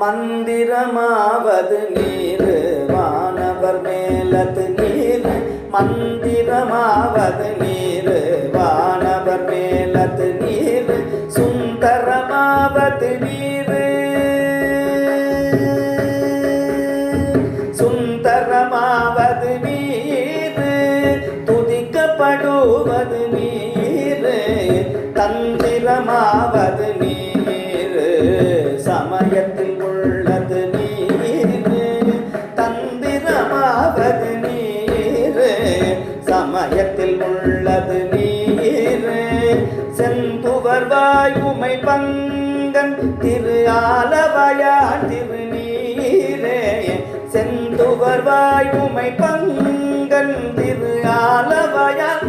மந்திரமாவது நீர் வானவர் மேலது நீர் மந்திரமாவது நீர் வானவர் மேலது நீர் சுந்தரமாவது நீர் சுந்தரமாவது நீர் துதிக்கப்படுவது நீர் தந்திரமாவது நீர் சமயத்தில் உள்ளது நீர் தந்திரமாவது நீர் சமயத்தில் உள்ளது நீர் செந்துவர்வாய் உமை பங்கன் திரு ஆலவயான் திருநீரே செந்துவர்வாய் உமை பங்கன் திரு ஆலவயான்